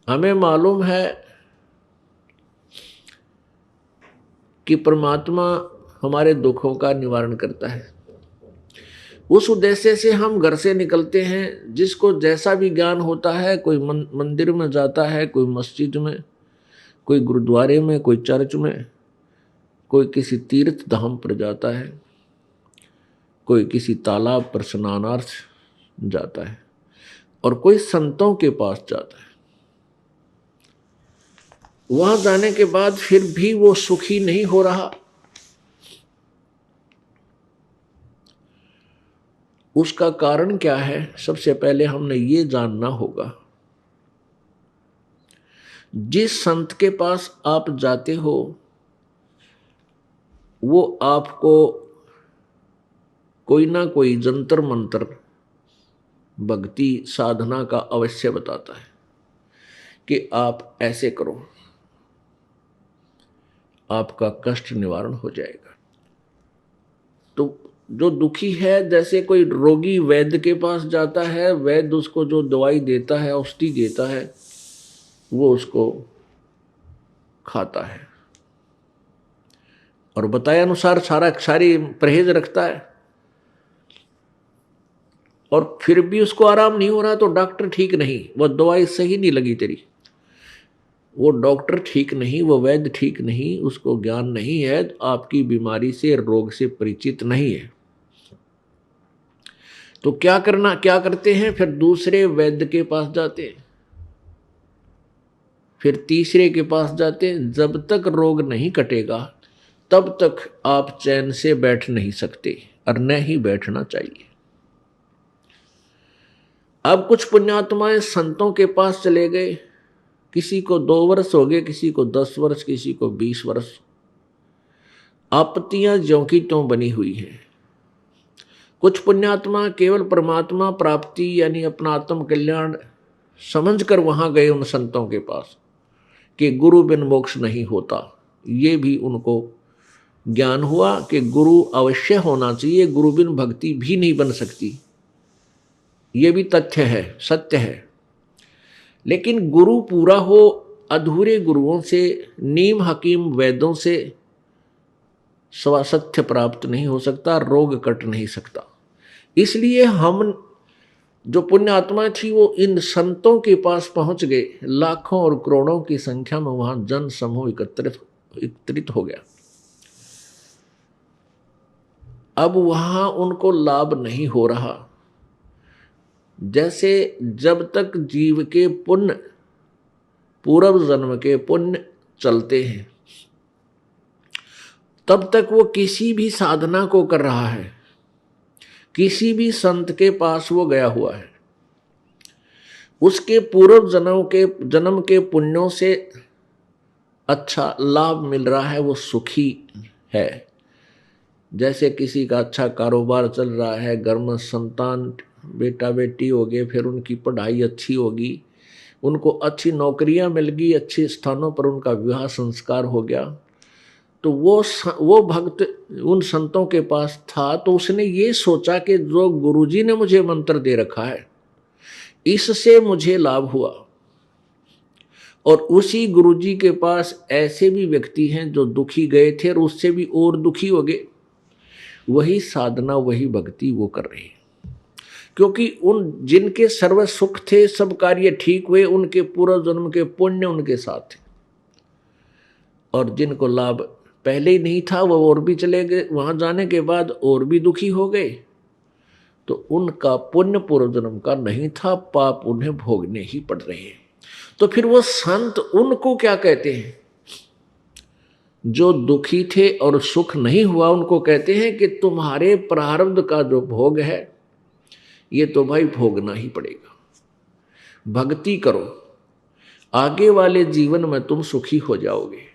हमें मालूम है कि परमात्मा हमारे दुखों का निवारण करता है। उस उद्देश्य से हम घर से निकलते हैं। जिसको जैसा भी ज्ञान होता है, कोई मंदिर में जाता है, कोई मस्जिद में, कोई गुरुद्वारे में, कोई चर्च में, कोई किसी तीर्थ धाम पर जाता है, कोई किसी तालाब पर स्नानार्थ जाता है, और कोई संतों के पास जाता है। वहां जाने के बाद फिर भी वो सुखी नहीं हो रहा। उसका कारण क्या है? सबसे पहले हमने ये जानना होगा, जिस संत के पास आप जाते हो वो आपको कोई ना कोई जंतर मंत्र भक्ति साधना का अवश्य बताता है कि आप ऐसे करो, आपका कष्ट निवारण हो जाएगा। तो जो दुखी है, जैसे कोई रोगी वैद्य के पास जाता है, वैद्य उसको जो दवाई देता है, औषधि देता है, वो उसको खाता है और बताए अनुसार सारी परहेज रखता है, और फिर भी उसको आराम नहीं हो रहा, तो डॉक्टर ठीक नहीं, वो दवाई सही नहीं लगी तेरी, वो डॉक्टर ठीक नहीं, वो वैद्य ठीक नहीं, उसको ज्ञान नहीं है, आपकी बीमारी से, रोग से परिचित नहीं है। तो क्या करते हैं? फिर दूसरे वैद्य के पास जाते हैं, फिर तीसरे के पास जाते हैं। जब तक रोग नहीं कटेगा तब तक आप चैन से बैठ नहीं सकते, और न ही बैठना चाहिए। अब कुछ पुण्यात्माएं संतों के पास चले गए, किसी को 2 वर्ष हो गए, किसी को 10 वर्ष, किसी को 20 वर्ष। आपत्तियां ज्यों की त्यों बनी हुई हैं। कुछ पुण्यात्मा केवल परमात्मा प्राप्ति यानी अपना आत्म कल्याण समझकर वहां गए उन संतों के पास कि गुरु बिन मोक्ष नहीं होता। ये भी उनको ज्ञान हुआ कि गुरु अवश्य होना चाहिए, गुरु बिन भक्ति भी नहीं बन सकती। ये भी तथ्य है, सत्य है। लेकिन गुरु पूरा हो, अधूरे गुरुओं से, नीम हकीम वैद्यों से सत्य प्राप्त नहीं हो सकता, रोग कट नहीं सकता। इसलिए हम जो पुण्य आत्मा थी वो इन संतों के पास पहुंच गए। लाखों और करोड़ों की संख्या में वहां जन समूह एकत्रित हो गया। अब वहां उनको लाभ नहीं हो रहा। जैसे जब तक जीव के पुण्य, पूर्व जन्म के पुण्य चलते हैं, तब तक वो किसी भी साधना को कर रहा है, किसी भी संत के पास वो गया हुआ है, उसके पूर्व जन्म के पुण्यों से अच्छा लाभ मिल रहा है, वो सुखी है। जैसे किसी का अच्छा कारोबार चल रहा है, घर में संतान बेटा बेटी हो गए, फिर उनकी पढ़ाई अच्छी होगी, उनको अच्छी नौकरियां मिल गई, अच्छे स्थानों पर उनका विवाह संस्कार हो गया, तो वो भक्त उन संतों के पास था, तो उसने ये सोचा कि जो गुरुजी ने मुझे मंत्र दे रखा है इससे मुझे लाभ हुआ। और उसी गुरुजी के पास ऐसे भी व्यक्ति हैं जो दुखी गए थे और उससे भी और दुखी हो गए, वही साधना वही भक्ति वो कर रहे हैं। क्योंकि उन जिनके सर्व सुख थे, सब कार्य ठीक हुए, उनके पूर्व जन्म के पुण्य उनके साथ थे, और जिनको लाभ पहले ही नहीं था वो और भी चले गए, वहां जाने के बाद और भी दुखी हो गए। तो उनका पुण्य पूर्व जन्म का नहीं था, पाप उन्हें भोगने ही पड़ रहे हैं। तो फिर वो संत उनको क्या कहते हैं? जो दुखी थे और सुख नहीं हुआ, उनको कहते हैं कि तुम्हारे प्रारब्ध का जो भोग है ये तो भाई भोगना ही पड़ेगा। भक्ति करो, आगे वाले जीवन में तुम सुखी हो जाओगे।